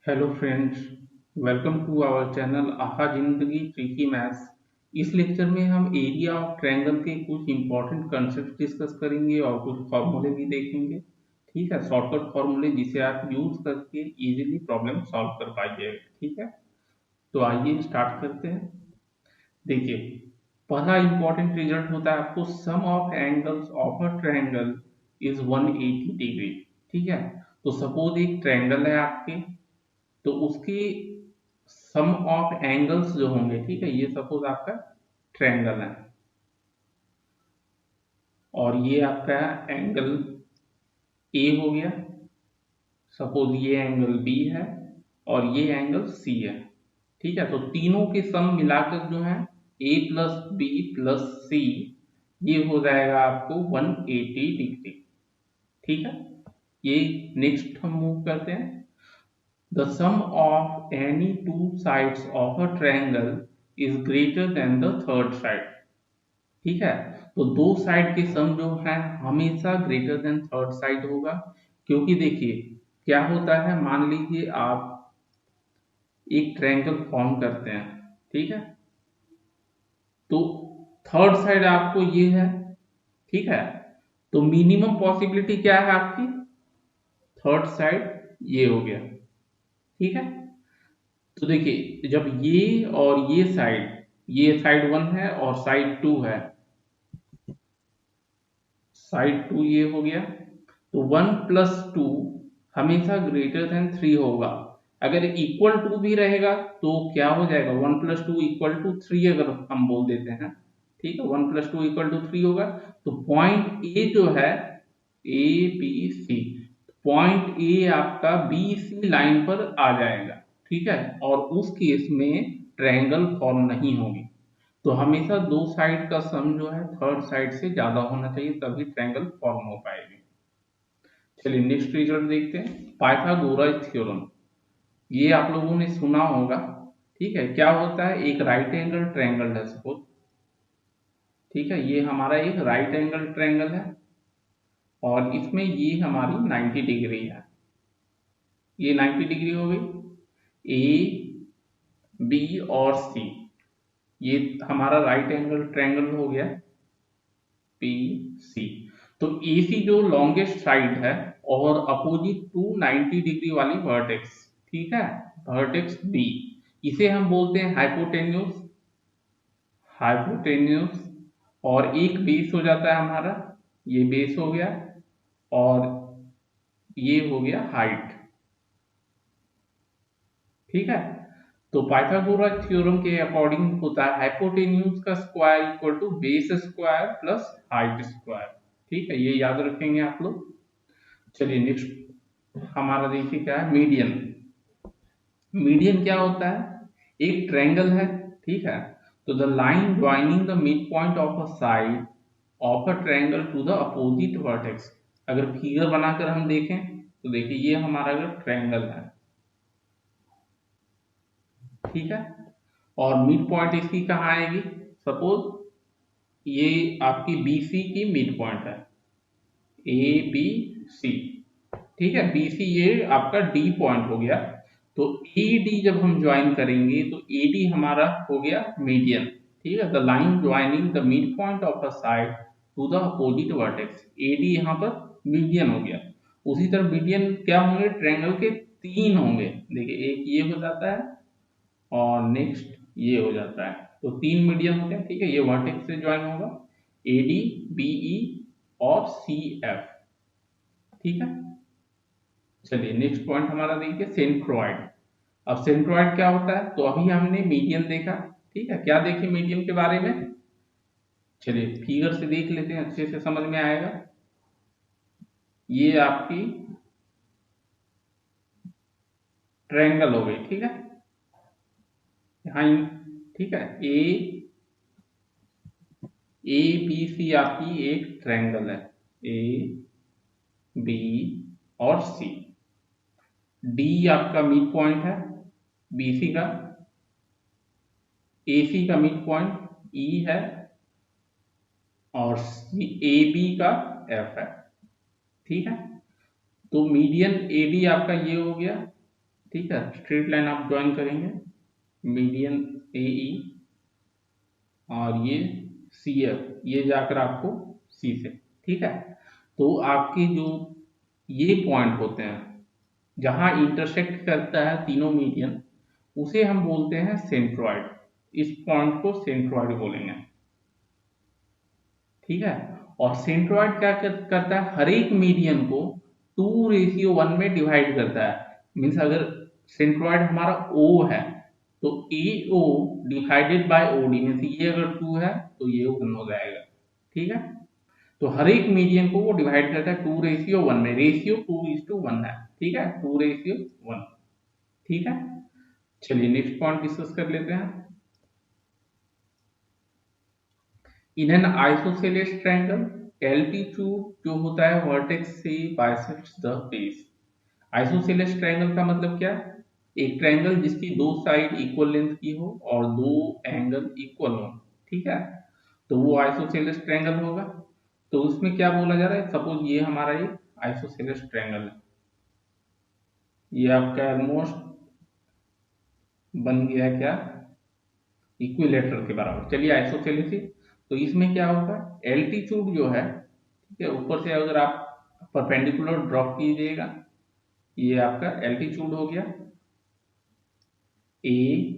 Hello friends, welcome to our channel Aha Zindagi tricky maths. इस lecture में हम एरिया ऑफ ट्रायंगल के कुछ इंपॉर्टेंट कंसेप्ट डिस्कस करेंगे और कुछ फॉर्मूले भी देखेंगे। ठीक है, शॉर्टकट फॉर्मूले जिसे आप यूज करके इजीली प्रॉब्लम सॉल्व कर पाइए। ठीक है, तो आइए स्टार्ट करते हैं। देखिए, पहला इंपॉर्टेंट रिजल्ट होता है आपको sum of angles of a triangle is 180 degree. ठीक है, तो सपोज एक ट्रायंगल है आपके, तो उसकी सम ऑफ एंगल्स जो होंगे, ठीक है, ये सपोज आपका ट्रायंगल है और ये आपका एंगल ए हो गया। सपोज ये एंगल बी है और ये एंगल सी है। ठीक है, तो तीनों के सम मिलाकर जो है ए प्लस बी प्लस सी, ये हो जाएगा आपको 180 डिग्री। ठीक है, ये नेक्स्ट हम मूव करते हैं। The sum of any two sides of a triangle is greater than the third side। ठीक है, तो दो साइड के सम जो है हमेशा ग्रेटर देन थर्ड साइड होगा। क्योंकि देखिए क्या होता है, मान लीजिए आप एक ट्रायंगल फॉर्म करते हैं। ठीक है, तो थर्ड साइड आपको ये है। ठीक है, तो मिनिमम पॉसिबिलिटी क्या है आपकी, थर्ड साइड ये हो गया। ठीक है, तो देखिए जब ये साइड वन है और साइड टू है, साइड टू ये हो गया, तो वन प्लस टू हमेशा ग्रेटर देन थ्री होगा। अगर इक्वल टू भी रहेगा तो क्या हो जाएगा, one plus two equal to three अगर हम बोल देते हैं। ठीक है, one plus two equal to three होगा। तो पॉइंट ए जो है, A B C, point A आपका बी सी लाइन पर आ जाएगा। ठीक है, और उस केस में ट्रायंगल फॉर्म नहीं होगी। तो हमेशा दो साइड का सम जो है थर्ड साइड से ज्यादा होना चाहिए, तभी ट्रायंगल फॉर्म हो पाएगी। चलिए नेक्स्ट रिजल्ट देखते हैं, पाइथागोरस थ्योरम। ये आप लोगों ने सुना होगा। ठीक है, क्या होता है, एक राइट एंगल ट्रायंगल है सपोज। ठीक है, ये हमारा एक राइट एंगल ट्रायंगल है और इसमें ये हमारी 90 डिग्री है। ये 90 डिग्री हो गई। ए बी और सी, ये हमारा राइट एंगल ट्रायंगल हो गया पी सी। तो ए सी जो लॉन्गेस्ट साइड है और अपोजिट टू 90 डिग्री वाली वर्टेक्स, ठीक है, वर्टेक्स बी, इसे हम बोलते हैं हाइपोटेन्यूस। हाइपोटेन्यूस, और एक बेस हो जाता है हमारा, ये बेस हो गया, और ये हो गया हाइट। ठीक है, तो पाइथागोरस थ्योरम के अकॉर्डिंग होता है हाइपोटेन्यूज का square equal to base square plus height square. ठीक है, ये याद रखेंगे आप लोग। चलिए नेक्स्ट हमारा देखिए क्या है, मीडियन। मीडियन क्या होता है, एक ट्रायंगल है। ठीक है, तो the line joining the mid point of a side of a triangle to the opposite vertex. अगर फिगर बनाकर हम देखें तो देखिए ये हमारा अगर ट्रायंगल है, ठीक है, और मिड पॉइंट इसकी कहाँ आएगी, सपोज ये आपकी बी सी की मिड पॉइंट है, ए बी सी। ठीक है, बी सी ये आपका डी पॉइंट हो गया। तो ए डी जब हम ज्वाइन करेंगे तो ए डी हमारा हो गया मीडियन। ठीक है, the line joining the mid point of a side to the opposite vertex, A D यहाँ पर मीडियन हो गया। उसी तरह मीडियन क्या होंगे, ट्रायंगल के तीन होंगे। देखिए एक ये हो जाता है और नेक्स्ट ये हो जाता है, तो तीन मीडियन होते हैं। ठीक है, ये वर्टेक्स से ज्वाइन होगा, ए डी बी ई और सी एफ। ठीक है, चलिए नेक्स्ट पॉइंट हमारा देखिए सेंट्रोइड। अब सेंट्रोइड क्या होता है, तो अभी हमने मीडियन देखा। ठीक है, क्या देखे मीडियन के बारे में, चलिए फिगर से देख लेते हैं, अच्छे से समझ में आएगा। ये आपकी ट्रायंगल हो गई। ठीक है, यहाँ ठीक है, ए बी सी आपकी एक ट्रायंगल है, ए बी और सी। डी आपका मिड पॉइंट है बीसी का, एसी का मिड पॉइंट ई है, और ए बी का एफ है। ठीक है, तो मीडियन ए डी आपका ये हो गया, ठीक है, स्ट्रेट लाइन आप ज्वाइन करेंगे, मीडियन ए ई और ये सी एफ, ये जाकर आपको सी से, ठीक है। तो आपके जो ये पॉइंट होते हैं जहां इंटरसेक्ट करता है तीनों मीडियन, उसे हम बोलते हैं सेंट्रॉइड। इस पॉइंट को सेंट्रॉइड बोलेंगे, ठीक है। और सेंट्रॉइड क्या करता है, हर एक मीडियन को 2:1 में डिवाइड करता है। मीन्स अगर सेंट्रॉइड हमारा ओ है तो A O divided by O D, means ये अगर 2 है तो ये 1 हो जाएगा, ठीक है। तो हर एक मीडियन को वो डिवाइड करता है 2:1 में, रेशियो 2:1 है, ठीक है, 2:1, ठीक है। चलिए नेक्स्ट पॉइंट डिस्कस कर लेते हैं। In an isosceles triangle, altitude जो होता है वर्टेक्स से bisects the base. Isosceles triangle का मतलब क्या है, एक ट्रायंगल जिसकी दो साइड इक्वल लेंथ की हो और दो एंगल इक्वल हो, ठीक है, तो वो आइसोसेलेस ट्रायंगल होगा। तो उसमें क्या बोला जा रहा है, सपोज ये हमारा एक आइसोसेलेस ट्रायंगल है, ये आपका ऑलमोस्ट बन गया क्या, इक्विलेटरल के बराबर। चलिए आइसोसेलेस ही, तो इसमें क्या होगा, एल्टीट्यूड जो है, ठीक है, ऊपर से अगर आप परपेंडिकुलर ड्रॉप कीजिएगा, ये आपका एल्टीट्यूड हो गया, ए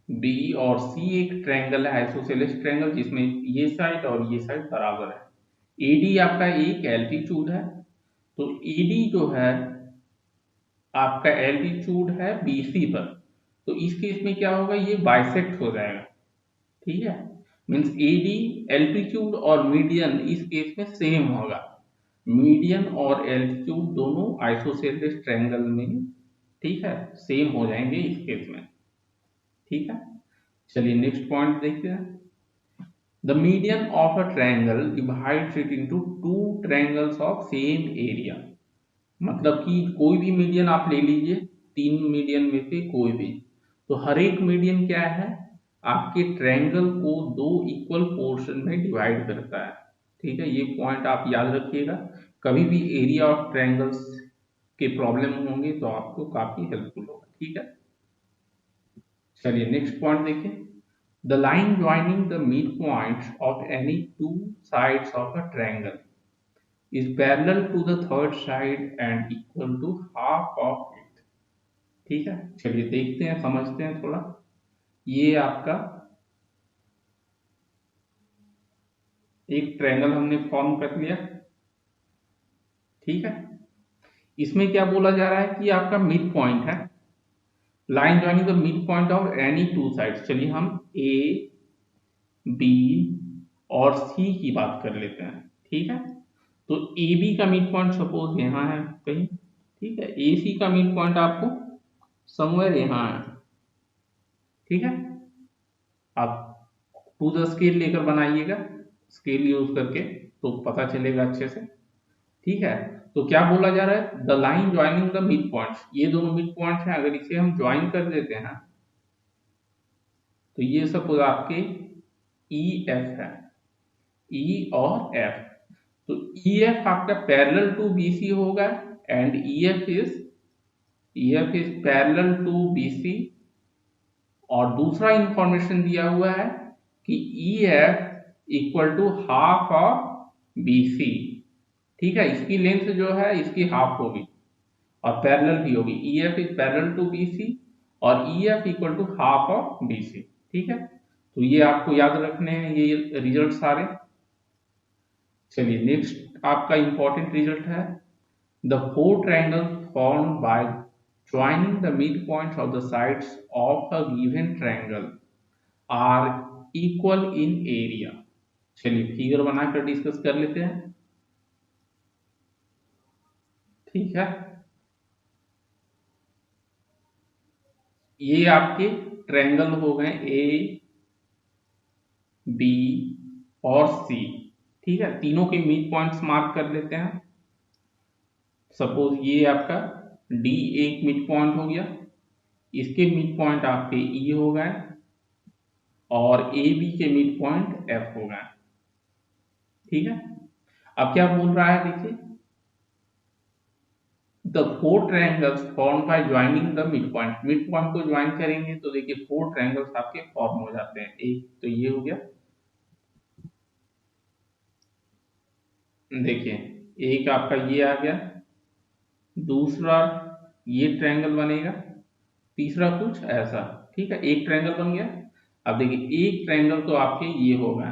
बी और सी एक ट्रायंगल है, आइसोसेलेस ट्रायंगल, जिसमें ये साइड और ये साइड बराबर है। एडी आपका एक एल्टीट्यूड है, तो एडी जो है आपका एल्टीट्यूड है बीसी पर, तो इस केस में क्या होगा, ये बाइसेक्ट हो जाएगा, ठीक है। मीन्स एडी एल्टीट्यूड और मीडियन इस केस में सेम होगा, मीडियन और एल्टीट्यूड दोनों आइसोसेलेस ट्रायंगल में, ठीक है, सेम हो जाएंगे इस केस में, ठीक है। चलिए नेक्स्ट पॉइंट देखते हैं। The median of a triangle divides it into two triangles of same area. मतलब कि कोई भी मीडियन आप ले लीजिए, तीन मीडियन में से कोई भी, तो हर एक मीडियन क्या है, आपके ट्रायंगल को दो इक्वल पोर्शन में डिवाइड करता है, ठीक है। ये पॉइंट आप याद रखिएगा, कभी भी एरिया ऑफ ट्रायंगल्स के प्रॉब्लम होंगे तो आपको काफी हेल्पफुल होगा, ठीक है। चलिए नेक्स्ट पॉइंट देखिए। The line joining the mid points of any two sides of a triangle is parallel to the third side and equal to half of it, ठीक है। चलिए देखते हैं, समझते हैं थोड़ा। ये आपका एक ट्रायंगल हमने फॉर्म कर लिया, ठीक है। इसमें क्या बोला जा रहा है कि आपका मिड पॉइंट है, line joining the mid point of any two sides. चलिए हम ए बी और सी की बात कर लेते हैं, ठीक है। तो ए बी का मिड पॉइंट सपोज यहाँ है कहीं, ठीक है, ए सी का मिड पॉइंट आपको समवेयर यहाँ है, ठीक है। आप टू द स्केल लेकर बनाइएगा, स्केल यूज करके, तो पता चलेगा अच्छे से, ठीक है। तो क्या बोला जा रहा है, the line joining the mid points, ये दोनों मिड पॉइंट्स हैं, अगर इसे हम ज्वाइन कर देते हैं तो ये सपोज आपके ई एफ है, ई और एफ, तो ई एफ आपका पैरेलल टू बी सी होगा, and E F is parallel to B C. और दूसरा इंफॉर्मेशन दिया हुआ है कि E F equal to half of B C, ठीक है, इसकी लेंथ जो है इसकी हाफ होगी और पैरेलल भी होगी, E F is parallel to B C और E F equal to half of B C, ठीक है। तो ये आपको याद रखने हैं ये रिजल्ट सारे। चलिए नेक्स्ट आपका इंपॉर्टेंट रिजल्ट है, the four triangle form by joining the midpoints of the sides of a given triangle are equal in area। चलिए फिगर बनाकर डिस्कस कर लेते हैं, ठीक है। ये आपके ट्रायंगल हो गए ए बी और सी, ठीक है, तीनों के मिड पॉइंट्स मार्क कर लेते हैं। सपोज ये आपका डी एक मिड पॉइंट हो गया, इसके मिड पॉइंट आपके ई हो गए और ए बी के मिड पॉइंट एफ हो गए, ठीक है। अब क्या बोल रहा है देखिए, the four triangles form by joining the mid point, mid point को ज्वाइन करेंगे तो देखिए फोर ट्रायंगल्स आपके फॉर्म हो जाते हैं। एक तो ये हो गया, देखिए एक आपका ये आ गया, दूसरा ये ट्रायंगल बनेगा, तीसरा कुछ ऐसा। ठीक है, एक ट्रायंगल बन गया। अब देखिए एक ट्रायंगल तो आपके ये हो गए,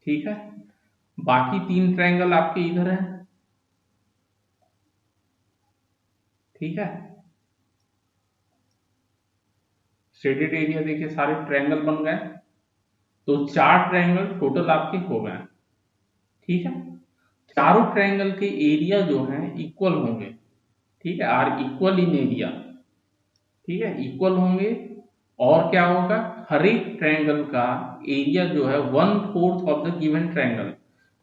ठीक है, बाकी तीन ट्रायंगल आपके इधर है। ठीक है, शेडेड एरिया देखिए सारे ट्रायंगल बन गए, तो चार ट्रायंगल टोटल आपके हो गए। ठीक है, चारों ट्रायंगल के एरिया जो है इक्वल होंगे। ठीक है, आर इक्वल इन एरिया। ठीक है, इक्वल होंगे, और क्या होगा, हर एक ट्रायंगल का एरिया जो है one fourth of the given triangle.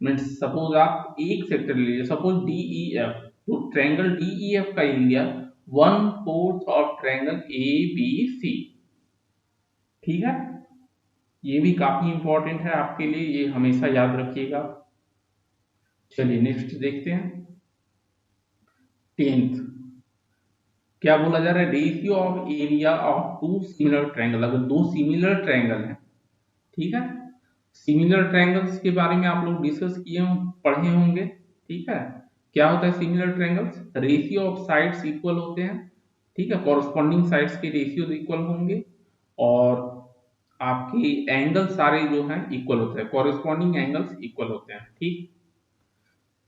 Means suppose आप एक सेक्टर ले लीजिए, सपोज डी ई एफ, तो ट्रायंगल डी ई एफ का area one fourth of triangle A B C. ठीक है, ये भी काफी इंपॉर्टेंट है आपके लिए, ये हमेशा याद रखिएगा। चलिए नेक्स्ट देखते हैं, 10th। क्या बोला जा रहा है, ratio of area of two similar triangle. अगर दो सिमिलर ट्रायंगल हैं, ठीक है, सिमिलर ट्रायंगल्स के बारे में आप लोग डिस्कस किए पढ़े होंगे। ठीक है, क्या होता है similar triangles, ratio of sides equal होते हैं। ठीक है, कॉरस्पॉन्डिंग साइड्स के रेशियो इक्वल होंगे, और आपके एंगल सारे जो हैं इक्वल होते हैं, कॉरस्पॉन्डिंग एंगल्स इक्वल होते हैं। ठीक,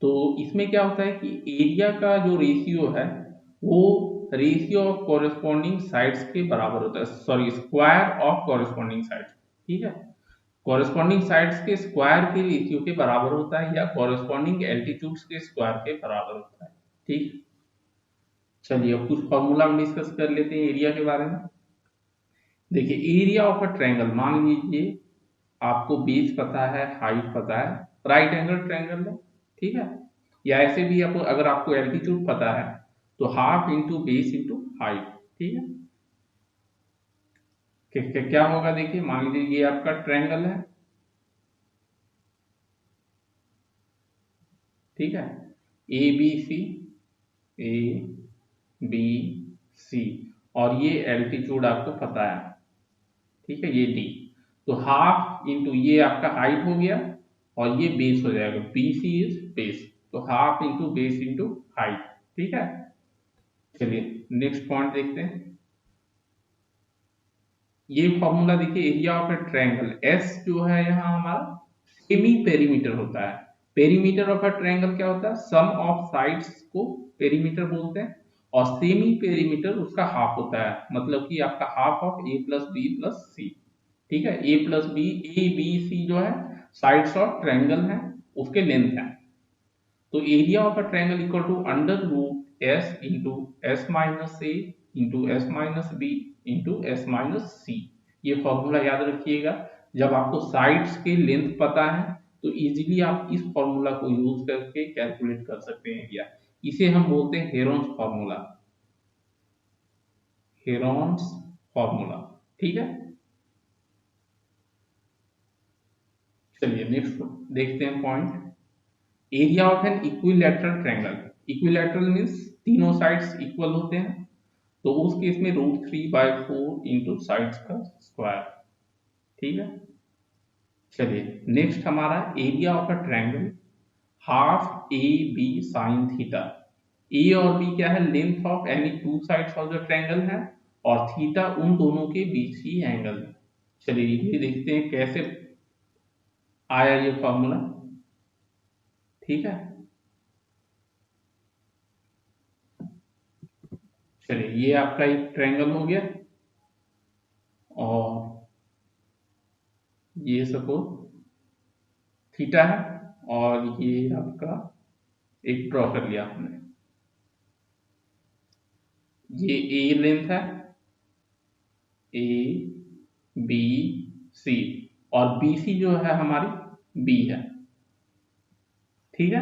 तो इसमें क्या होता है कि एरिया का जो रेशियो है वो रेशियो ऑफ कॉरस्पॉन्डिंग साइड्स के बराबर होता है, sorry square of corresponding sides. ठीक है, कॉरस्पॉन्डिंग साइड्स के स्क्वायर के रेशियो के बराबर होता है, या कॉरस्पॉन्डिंग एल्टीट्यूड्स के स्क्वायर के बराबर होता है। ठीक, चलिए अब कुछ फॉर्मूला में डिस्कस कर लेते हैं एरिया के बारे में। देखिए एरिया ऑफ अ ट्रायंगल, मान लीजिए आपको बेस पता है, हाइट पता है, राइट एंगल ट्रायंगल है। ठीक है, या ऐसे भी आपको, अगर आपको एल्टीट्यूड पता है तो half into base into height. ठीक है, क्या होगा, देखिए मान लीजिए ये आपका ट्रायंगल है। ठीक है, A B C, A B C, और ये एल्टीट्यूड आपको पता है। ठीक है, ये डी, तो हाफ इंटू ये आपका हाइट हो गया, और ये बेस हो जाएगा, बी सी इज बेस, तो half into base into height. ठीक है, चलिए नेक्स्ट पॉइंट देखते हैं। ये फॉर्मूला देखिए, area of A triangle, S जो है यहाँ हमारा सेमी पेरीमीटर होता है। पेरीमीटर ऑफ अ ट्रायंगल क्या होता है, सम ऑफ साइड्स को पेरीमीटर बोलते हैं, और सेमी पेरीमीटर उसका हाफ होता है, मतलब कि आपका half of a plus b plus c. ठीक है, a plus b, a B c जो है साइड्स ऑफ ट्रायंगल है, उसके लेंथ है। तो area of a triangle equal to under root s into s minus a into s minus b into s minus c. ये formula याद रखिएगा, जब आपको साइड्स के लेंथ पता है तो इजीली आप इस फॉर्मूला को यूज करके कैलकुलेट कर सकते हैं एरिया। इसे हम बोलते हैं हेरोन्स फॉर्मूला, हेरोन्स फॉर्मूला। ठीक है, चलिए नेक्स्ट देखते हैं point, area of an equilateral triangle. Equilateral means तीनों साइड्स इक्वल होते हैं, तो उस केस में √3/4 इंटू साइड्स का स्क्वायर। ठीक है, चलिए नेक्स्ट हमारा area of a triangle, half a b sine theta. A और बी क्या है, length of any two sides of the triangle है, और थीटा उन दोनों के बीच की एंगल है। चलिए ये देखते हैं कैसे आया ये फॉर्मूला। ठीक है, चलिए ये आपका एक ट्रायंगल हो गया, और ये सपोज थीटा है, और ये आपका एक ड्रॉ कर लिया हमने, ये ए लेंथ है, ए बी सी, और बी सी जो है हमारी बी है। ठीक है,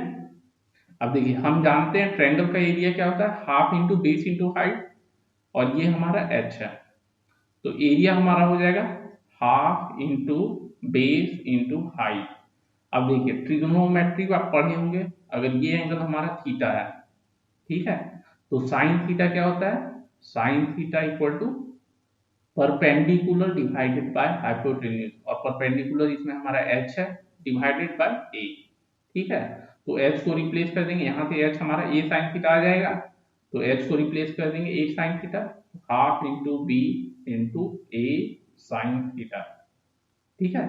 अब देखिए हम जानते हैं ट्रायंगल का एरिया क्या होता है, half into base into height, और ये हमारा एच है, तो एरिया हमारा हो जाएगा half into base into height. अब देखिए ट्रिग्नोमेट्री आप पढ़े होंगे, अगर ये एंगल हमारा थीटा है, ठीक है। तो साइन थीटा क्या होता है, sine theta equal to perpendicular divided by hypotenuse, और परपेंडिकुलर इसमें हमारा h है डिवाइडेड बाय a, ठीक है। तो h को रिप्लेस कर देंगे, यहाँ पे h हमारा a साइन थीटा आ जाएगा, तो h को रिप्लेस कर देंगे a sine theta, half into b into a sine theta, ठीक है।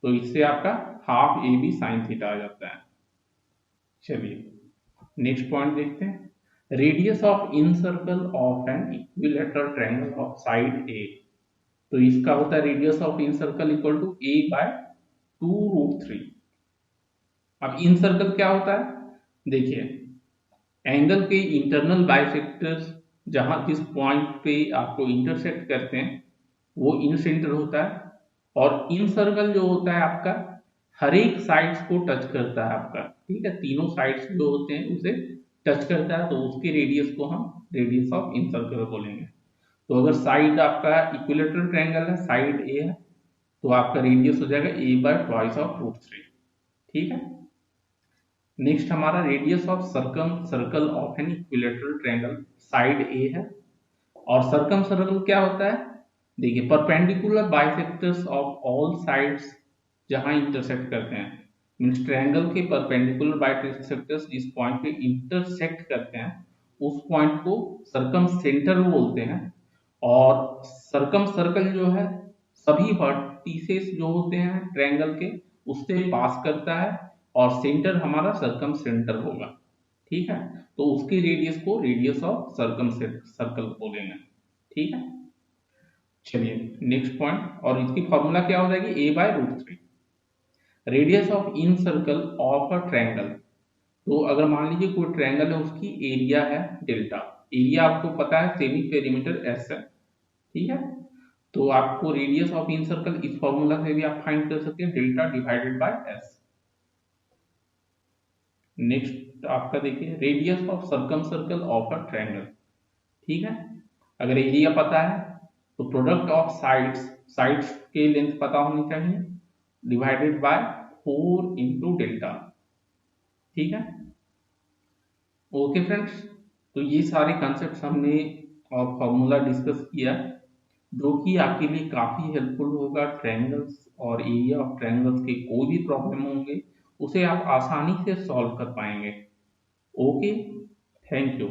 तो इससे आपका half a b sine theta आ जाता है। चलिए नेक्स्ट पॉइंट देखते हैं, radius of incircle of an equilateral triangle of side a. तो इसका होता है radius of incircle equal to a by 2√3। अब इन सर्कल क्या होता है, देखिए एंगल के इंटरनल बाइसेक्टर्स जहां जिस पॉइंट पे आपको इंटरसेक्ट करते हैं वो इन सेंटर होता है, और इन सर्कल जो होता है आपका हर एक साइड्स को टच करता है आपका, ठीक है, तीनों साइड्स जो होते हैं उसे टच करता है, तो उसके रेडियस को हम रेडियस ऑफ इन सर्कल बोलेंगे। तो अगर साइड आपका इक्विलेटरल ट्रायंगल है, साइड ए है, तो आपका रेडियस हो जाएगा a बाय ट्वाइस ऑफ √3, ठीक है। नेक्स्ट हमारा radius of circle of an equilateral triangle, side a है, और सर्कल क्या होता है, देखिए perpendicular bisectors of all sides जहां इंटरसेक्ट करते हैं, मींस ट्रायंगल के परपेंडिकुलर बाइसेक्टर्स जिस पॉइंट पे इंटरसेक्ट करते हैं उस पॉइंट को सर्कम सेंटर बोलते हैं, और सर्कम सर्कल जो है सभी वर्टिसेस जो होते हैं ट्रायंगल के उससे पास करता है, और सेंटर हमारा सर्कम सेंटर होगा, ठीक है। तो उसके रेडियस को रेडियस ऑफ सर्कम सर्कल बोलेंगे, ठीक है। चलिए नेक्स्ट पॉइंट, और इसकी फॉर्मूला क्या हो जाएगी a by √3, radius of incircle of a triangle. तो अगर मान लीजिए कोई ट्रायंगल है उसकी एरिया है डेल्टा, एरिया आपको पता है सेमी पेरीमीटर s है, ठीक है। तो आपको रेडियस ऑफ इन सर्कल इस फॉर्मूला से भी आप फाइंड कर सकते हैं, delta divided by s। Next आपका देखिए radius of circle of a triangle, ठीक है। अगर एरिया पता है तो प्रोडक्ट ऑफ साइड्स के लेंथ पता होनी चाहिए, डिवाइडेड बाय 4 इंटू डेल्टा, ठीक है। ओके फ्रेंड्स, तो ये सारे कॉन्सेप्ट्स हमने और फॉर्मूला डिस्कस किया, जो कि आपके लिए काफ़ी हेल्पफुल होगा। ट्रायंगल्स और एरिया ऑफ ट्रायंगल्स के कोई भी प्रॉब्लम होंगे उसे आप आसानी से सॉल्व कर पाएंगे। Okay, thank you.